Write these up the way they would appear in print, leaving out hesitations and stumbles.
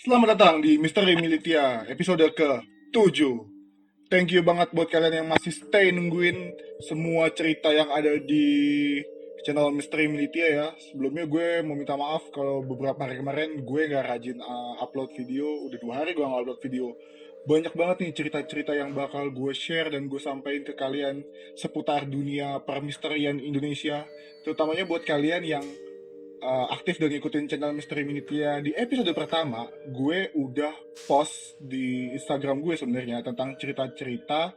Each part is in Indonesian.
Selamat datang di Misteri Militia episode ke-7. Thank you banget buat kalian yang masih stay nungguin semua cerita yang ada di channel Misteri Militia ya. Sebelumnya gue mau minta maaf kalau beberapa hari kemarin gue gak rajin upload video. Udah 2 hari gue gak upload video. Banyak banget nih cerita-cerita yang bakal gue share dan gue sampaikan ke kalian seputar dunia permisterian Indonesia. Terutamanya buat kalian yang aktif dan ngikutin channel Misteri Minitia. Di episode pertama, gue udah post di Instagram gue sebenarnya tentang cerita-cerita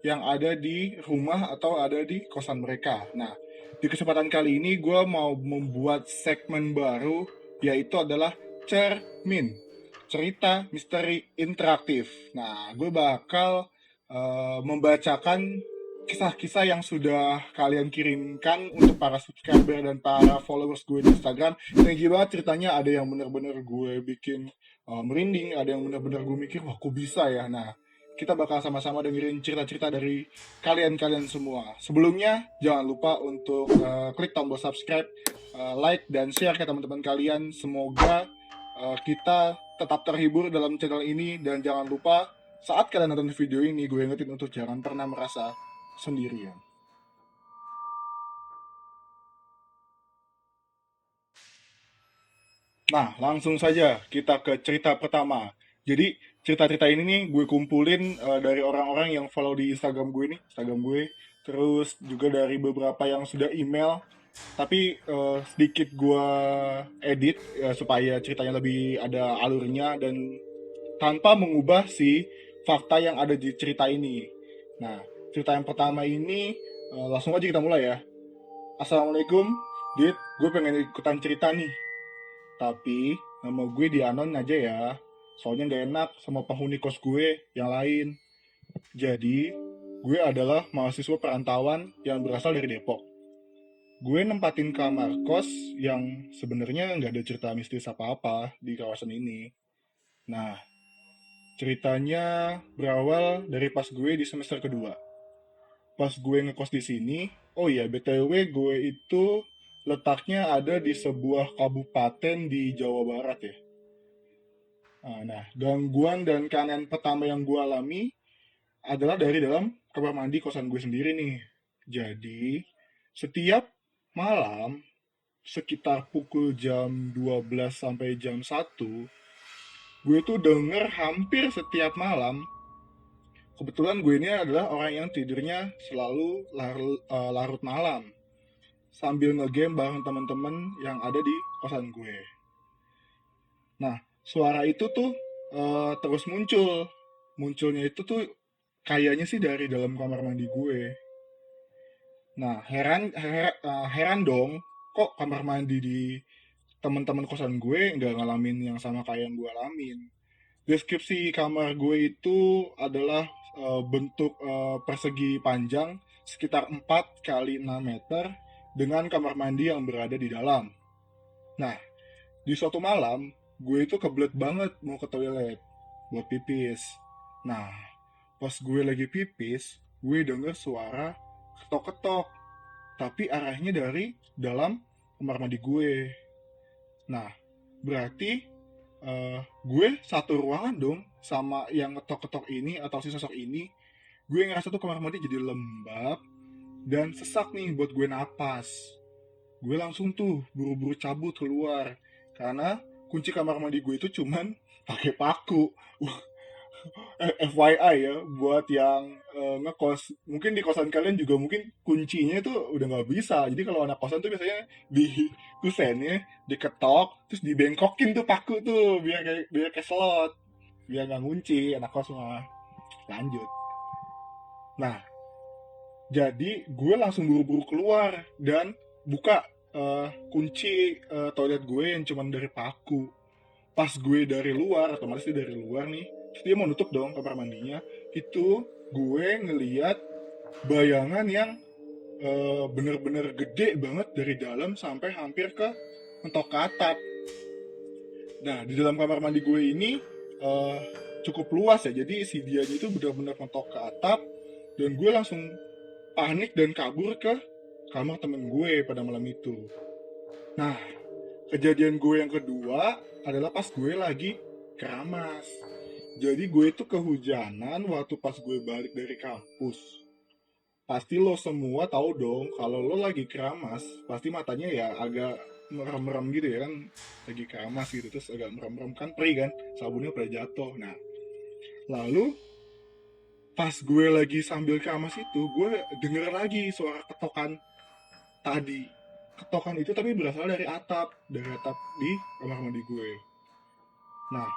yang ada di rumah atau ada di kosan mereka. Nah, di kesempatan kali ini gue mau membuat segmen baru, yaitu adalah Cermin, cerita misteri interaktif. Nah, gue bakal membacakan kisah-kisah yang sudah kalian kirimkan untuk para subscriber dan para followers gue di Instagram. Thank you banget, ceritanya ada yang bener-bener gue bikin merinding, ada yang bener-bener gue mikir, wah kok bisa ya. Nah, kita bakal sama-sama dengerin cerita-cerita dari kalian-kalian semua. Sebelumnya, jangan lupa untuk klik tombol subscribe, like, dan share ke teman-teman kalian. Semoga kita tetap terhibur dalam channel ini, dan jangan lupa saat kalian nonton video ini, gue ingetin untuk jangan pernah merasa sendirian. Nah, langsung saja kita ke cerita pertama. Jadi, cerita-cerita ini nih gue kumpulin dari orang-orang yang follow di Instagram gue nih, Instagram gue. Terus juga dari beberapa yang sudah email. Tapi sedikit gue edit supaya ceritanya lebih ada alurnya dan tanpa mengubah si fakta yang ada di cerita ini. Nah, cerita yang pertama ini langsung aja kita mulai ya. Assalamualaikum, Dit. Gue pengen ikutan cerita nih. Tapi nama gue di anon aja ya. Soalnya nggak enak sama penghuni kos gue yang lain. Jadi, gue adalah mahasiswa perantauan yang berasal dari Depok. Gue nempatin kamar kos yang sebenarnya nggak ada cerita mistis apa-apa di kawasan ini. Nah, ceritanya berawal dari pas gue di semester kedua. Pas gue ngekos di sini, oh iya, BTW gue itu letaknya ada di sebuah kabupaten di Jawa Barat ya. Nah, gangguan dan keanehan pertama yang gue alami adalah dari dalam kamar mandi kosan gue sendiri nih. Jadi, setiap malam sekitar pukul jam 12 sampai jam 1, gue tuh denger hampir setiap malam. Kebetulan gue ini adalah orang yang tidurnya selalu larut malam sambil ngegame bareng teman-teman yang ada di kosan gue. Nah, suara itu tuh terus muncul. Munculnya itu tuh kayaknya sih dari dalam kamar mandi gue. Nah, heran dong, kok kamar mandi di teman-teman kosan gue nggak ngalamin yang sama kayak yang gue alamin. Deskripsi kamar gue itu adalah bentuk persegi panjang sekitar 4 kali 6 meter dengan kamar mandi yang berada di dalam. Nah, di suatu malam, gue itu kebelet banget mau ke toilet buat pipis. Nah, pas gue lagi pipis, gue denger suara ketok-ketok, tapi arahnya dari dalam kamar mandi gue. Nah, berarti gue satu ruangan dong sama yang ngetok-ketok ini atau si sosok ini. Gue ngerasa tuh kamar mandi jadi lembab dan sesak nih buat gue napas. Gue langsung tuh buru-buru cabut keluar karena kunci kamar mandi gue itu cuman pakai paku. FYI ya, buat yang ngekos, mungkin di kosan kalian juga mungkin kuncinya itu udah nggak bisa. Jadi kalau anak kosan tuh biasanya di kusennya diketok terus dibengkokin tuh paku tuh biar kayak slot, biar nggak ngunci anak kos mah. Lanjut. Nah, jadi gue langsung buru-buru keluar dan buka kunci toilet gue yang cuman dari paku. Pas gue dari luar, otomatis dia dari luar nih, terus dia mau nutup dong kamar mandinya. Itu gue ngeliat bayangan yang bener-bener gede banget dari dalam sampai hampir ke mentok ke atap. Nah, di dalam kamar mandi gue ini uh, cukup luas ya, jadi si dianya itu bener-bener mentok ke atap. Dan gue langsung panik dan kabur ke kamar temen gue pada malam itu. Nah, kejadian gue yang kedua adalah pas gue lagi keramas. Jadi gue itu kehujanan waktu pas gue balik dari kampus. Pasti lo semua tahu dong kalau lo lagi keramas, pasti matanya ya agak merem-merem gitu ya kan, lagi keramas gitu terus agak merem-merem kan perih kan, sabunnya pada jatuh. Nah, lalu pas gue lagi sambil keramas itu, gue denger lagi suara ketokan tadi. Ketokan itu tapi berasal dari atap di kamar mandi gue. Nah,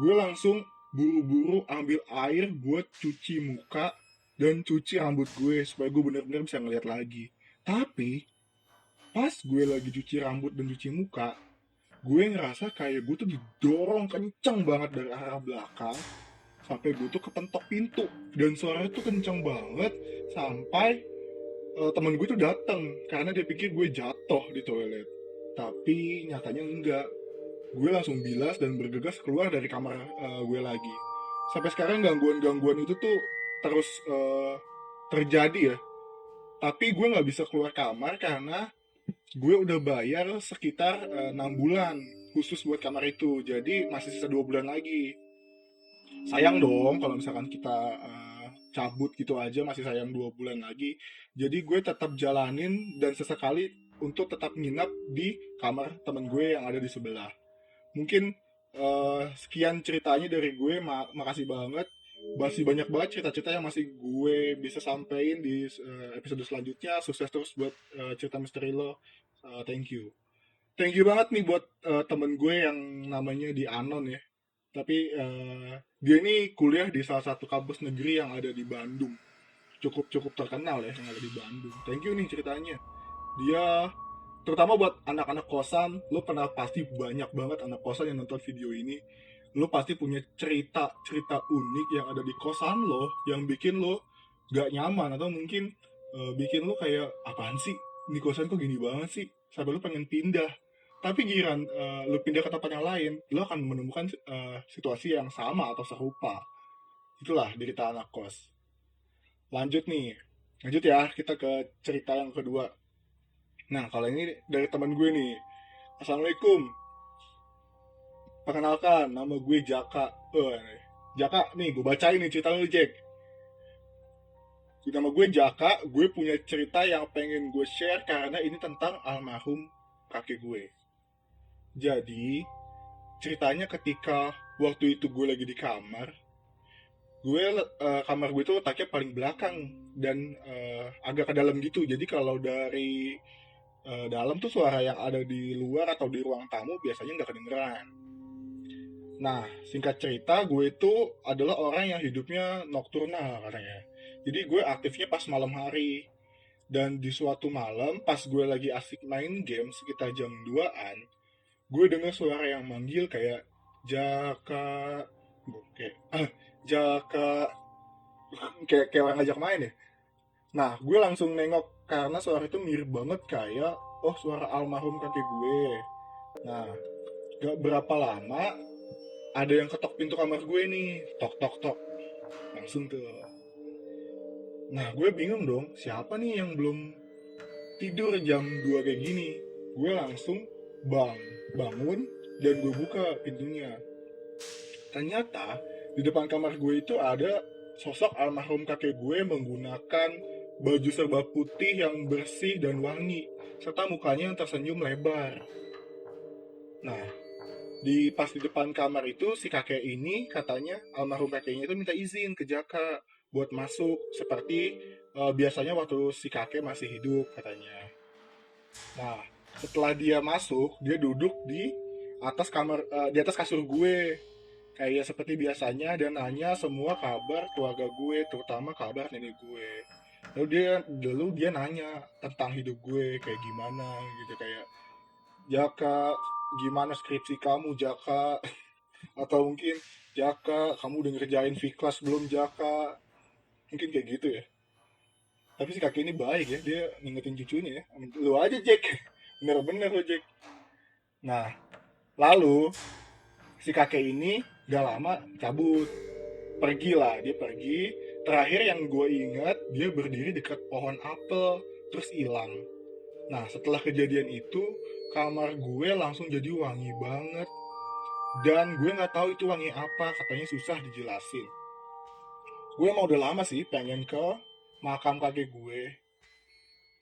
gue langsung buru-buru ambil air buat cuci muka dan cuci rambut gue supaya gue bener-bener bisa ngeliat lagi. Tapi pas gue lagi cuci rambut dan cuci muka, gue ngerasa kayak gue tuh didorong kenceng banget dari arah belakang sampai gue tuh kepentok pintu dan suaranya tuh kenceng banget sampai temen gue tuh dateng karena dia pikir gue jatuh di toilet. Tapi nyatanya enggak. Gue langsung bilas dan bergegas keluar dari kamar gue lagi. Sampai sekarang gangguan-gangguan itu tuh terus terjadi ya. Tapi gue nggak bisa keluar kamar karena gue udah bayar sekitar 6 bulan khusus buat kamar itu. Jadi masih sisa 2 bulan lagi. Sayang dong kalau misalkan kita cabut gitu aja, masih sayang 2 bulan lagi. Jadi gue tetap jalanin dan sesekali untuk tetap nginap di kamar temen gue yang ada di sebelah. Mungkin sekian ceritanya dari gue. Makasih banget. Masih banyak banget cerita-cerita yang masih gue bisa sampein di episode selanjutnya. Sukses terus buat cerita misteri lo. Thank you. Thank you banget nih buat temen gue yang namanya di Anon ya. Tapi dia ini kuliah di salah satu kampus negeri yang ada di Bandung. Cukup terkenal ya yang ada di Bandung. Thank you nih ceritanya. Dia terutama buat anak-anak kosan, lo pernah pasti banyak banget anak kosan yang nonton video ini. Lo pasti punya cerita-cerita unik yang ada di kosan lo yang bikin lo gak nyaman atau mungkin bikin lo kayak apaan sih? Di kosan kok gini banget sih? Sampai lo pengen pindah. Tapi giran lo pindah ke tempat yang lain, lo akan menemukan situasi yang sama atau serupa. Itulah cerita anak kos. Lanjut nih. Lanjut ya, kita ke cerita yang kedua. Nah, kalau ini dari teman gue nih. Assalamualaikum. Perkenalkan, nama gue Jaka. Jaka, nih gue bacain nih cerita lu, Jack. Nama gue Jaka, gue punya cerita yang pengen gue share karena ini tentang almarhum kakek gue. Jadi, ceritanya ketika waktu itu gue lagi di kamar, kamar gue itu letaknya paling belakang dan agak ke dalam gitu. Jadi kalau dari dalam tuh suara yang ada di luar atau di ruang tamu biasanya nggak kedengeran. Nah, singkat cerita, gue itu adalah orang yang hidupnya nokturnal katanya. Jadi gue aktifnya pas malam hari. Dan di suatu malam, pas gue lagi asik main game sekitar jam 2-an, gue dengar suara yang manggil kayak Jaka, kayak Jaka, kayak orang ngajak main ya. Nah, gue langsung nengok karena suara itu mirip banget kayak, oh suara almarhum kakek gue. Nah, gak berapa lama ada yang ketok pintu kamar gue nih, tok tok tok, langsung tuh. Nah, gue bingung dong, siapa nih yang belum tidur jam 2 kayak gini. Gue langsung bangun dan gue buka pintunya. Ternyata di depan kamar gue itu ada sosok almarhum kakek gue menggunakan baju serba putih yang bersih dan wangi, serta mukanya yang tersenyum lebar. Nah, pas di depan kamar itu si kakek ini katanya almarhum kakeknya itu minta izin ke Jaka buat masuk seperti biasanya waktu si kakek masih hidup katanya. Nah, setelah dia masuk, dia duduk di di atas kasur gue. Kayak seperti biasanya dan nanya semua kabar keluarga gue, terutama kabar nenek gue. Lalu dia nanya tentang hidup gue kayak gimana gitu, kayak Jaka, gimana skripsi kamu Jaka? Atau mungkin Jaka, kamu udah ngerjain V-Class belum Jaka? Mungkin kayak gitu ya. Tapi si kakek ini baik ya, dia ngingetin cucunya ya. Lu aja Jack, bener-bener lu Jack. Nah, lalu si kakek ini gak lama cabut. Pergi lah, dia pergi. Terakhir yang gue ingat, dia berdiri dekat pohon apel, terus hilang. Nah, setelah kejadian itu, kamar gue langsung jadi wangi banget. Dan gue nggak tahu itu wangi apa, katanya susah dijelasin. Gue emang udah lama sih pengen ke makam kakek gue,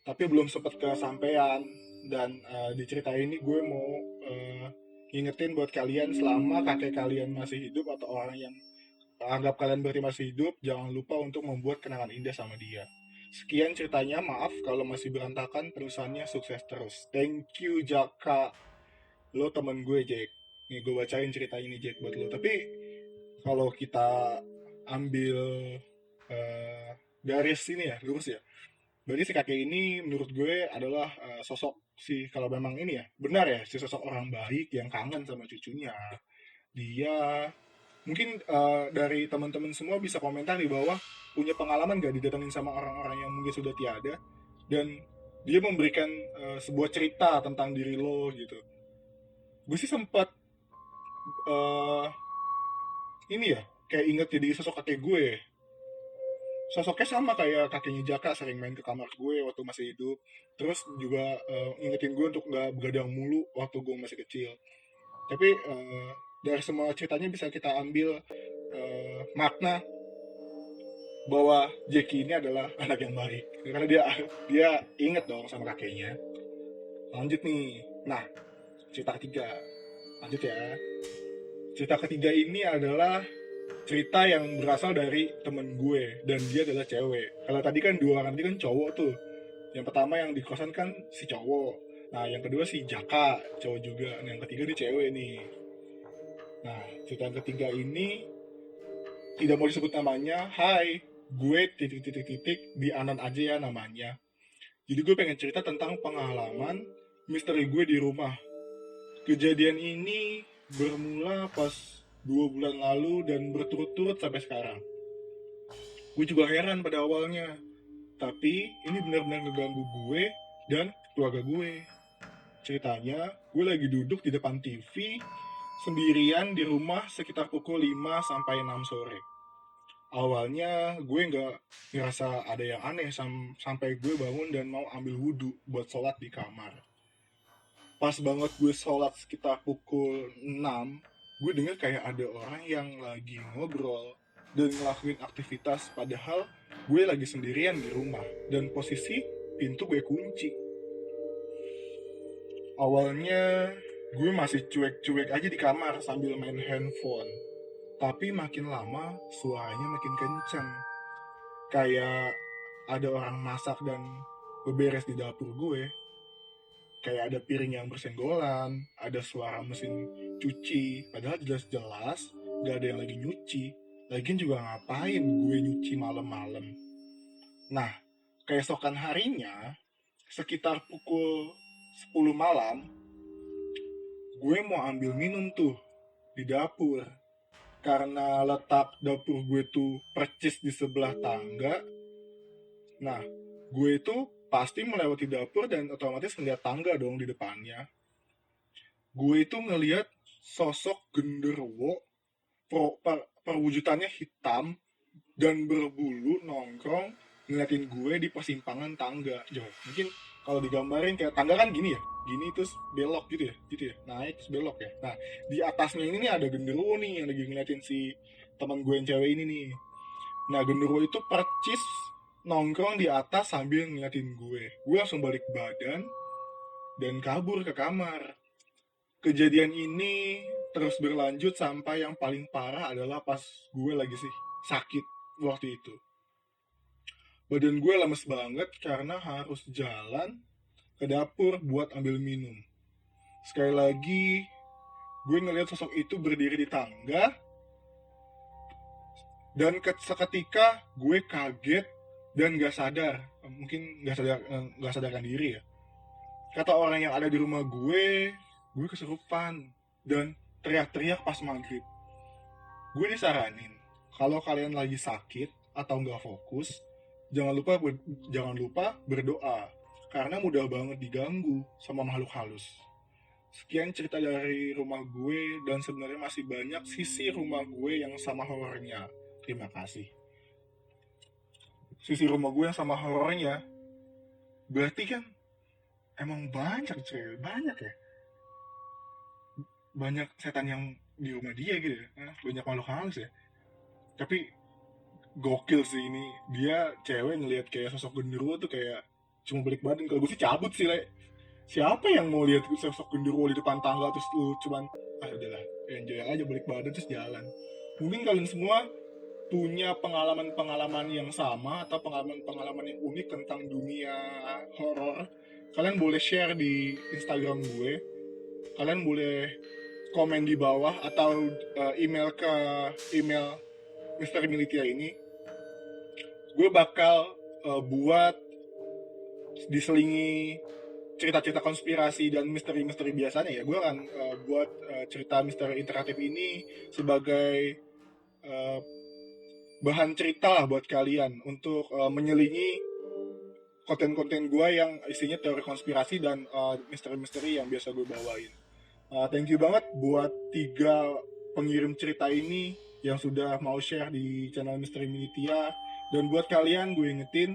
tapi belum sempet kesampaian. Dan di cerita ini gue mau eh, ngingetin buat kalian, selama kakek kalian masih hidup atau orang yang anggap kalian berarti masih hidup, jangan lupa untuk membuat kenangan indah sama dia. Sekian ceritanya, maaf kalau masih berantakan, perusahaannya sukses terus. Thank you Jaka, lo temen gue Jack. Nih gue bacain cerita ini Jack buat lo. Tapi kalau kita ambil eh, garis ini ya, lurus ya. Berarti si kakek ini menurut gue adalah sosok si, kalau memang ini ya, benar ya, si sosok orang baik yang kangen sama cucunya. Dia mungkin dari teman-teman semua bisa komentar di bawah, punya pengalaman gak didatengin sama orang-orang yang mungkin sudah tiada, dan dia memberikan sebuah cerita tentang diri lo gitu. Gue sih sempat eh, ini ya, kayak inget jadi sosok kakek gue. Sosoknya sama kayak kakeknya Jaka, sering main ke kamar gue waktu masih hidup. Terus juga ingetin gue untuk nggak begadang mulu waktu gue masih kecil. Tapi dari semua ceritanya bisa kita ambil makna bahwa Jackie ini adalah anak yang baik, karena dia inget dong sama kakeknya. Lanjut nih. Nah, cerita ketiga. Lanjut ya. Cerita ketiga ini adalah cerita yang berasal dari temen gue, dan dia adalah cewek. Kalau tadi kan dua orang tadi kan cowok tuh. Yang pertama yang di kosan kan si cowok. Nah, yang kedua si Jaka, cowok juga. Nah, yang ketiga dia cewek nih. Nah, cerita yang ketiga ini tidak mau disebut namanya. Hai, gue titik-titik-titik di Anan aja ya namanya. Jadi gue pengen cerita tentang pengalaman misteri gue di rumah. Kejadian ini bermula pas 2 bulan lalu dan berturut-turut sampai sekarang. Gue juga heran pada awalnya, tapi ini benar-benar ngeganggu gue dan keluarga gue. Ceritanya, gue lagi duduk di depan TV sendirian di rumah sekitar pukul 5 sampai 6 sore. Awalnya gue nggak ngerasa ada yang aneh sampai gue bangun dan mau ambil wudhu buat sholat di kamar. Pas banget gue sholat sekitar pukul 6, gue denger kayak ada orang yang lagi ngobrol dan ngelakuin aktivitas, padahal gue lagi sendirian di rumah dan posisi pintu gue kunci. Awalnya gue masih cuek-cuek aja di kamar sambil main handphone, tapi makin lama suaranya makin kenceng. Kayak ada orang masak dan beberes di dapur gue. Kayak ada piring yang bersenggolan, ada suara mesin cuci, padahal jelas-jelas gak ada yang lagi nyuci. Lagian juga ngapain gue nyuci malam-malam. Nah, keesokan harinya, sekitar pukul 10 malam, gue mau ambil minum tuh di dapur. Karena letak dapur gue tuh percis di sebelah tangga, nah, gue itu pasti melewati dapur dan otomatis ngeliat tangga dong di depannya. Gue itu ngeliat sosok genderuwo, perwujudannya hitam dan berbulu, nongkrong ngeliatin gue di persimpangan tangga. Jauh. Mungkin kalau digambarin kayak tangga kan gini ya, gini terus belok gitu ya, naik terus belok ya. Nah, di atasnya ini nih ada genderuwo nih yang lagi ngeliatin si teman gue yang cewek ini nih. Nah, genderuwo itu percis nongkrong di atas sambil ngeliatin gue. Gue langsung balik badan dan kabur ke kamar. Kejadian ini terus berlanjut sampai yang paling parah adalah pas gue lagi sih sakit waktu itu. Badan gue lemes banget karena harus jalan ke dapur buat ambil minum. Sekali lagi, gue ngeliat sosok itu berdiri di tangga, dan seketika gue kaget dan gak sadar. Mungkin gak sadarkan diri ya. Kata orang yang ada di rumah gue kesurupan dan teriak-teriak pas maghrib. Gue disaranin, kalau kalian lagi sakit atau nggak fokus, jangan lupa berdoa, karena mudah banget diganggu sama makhluk halus. Sekian cerita dari rumah gue, dan sebenarnya masih banyak sisi rumah gue yang sama horornya. Terima kasih. Sisi rumah gue yang sama horornya, berarti kan emang banyak ya. Banyak setan yang di rumah dia gitu ya. Banyak makhluk halus ya. Tapi gokil sih ini, dia cewek ngelihat kayak sosok genderuwo tuh kayak cuma balik badan. Kalau gue sih cabut sih, Le. Siapa yang mau lihat sosok genderuwo di depan tangga terus lu cuman udahlah, enjoy aja balik badan terus jalan. Mungkin kalian semua punya pengalaman-pengalaman yang sama atau pengalaman-pengalaman yang unik tentang dunia horor. Kalian boleh share di Instagram gue. Kalian boleh komen di bawah atau email ke email Mr. Militia ini. Gue bakal buat diselingi cerita-cerita konspirasi dan misteri-misteri biasanya ya. Gue akan buat cerita misteri interaktif ini sebagai uh, bahan cerita lah buat kalian untuk menyelingi konten-konten gue yang isinya teori konspirasi dan misteri-misteri yang biasa gue bawain. Thank you banget buat 3 pengirim cerita ini yang sudah mau share di channel Misteri Minitia. Dan buat kalian gue ingetin,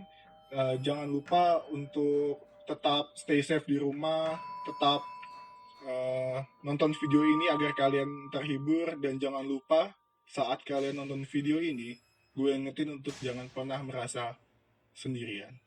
jangan lupa untuk tetap stay safe di rumah, tetap nonton video ini agar kalian terhibur, dan jangan lupa saat kalian nonton video ini, gue ingetin untuk jangan pernah merasa sendirian.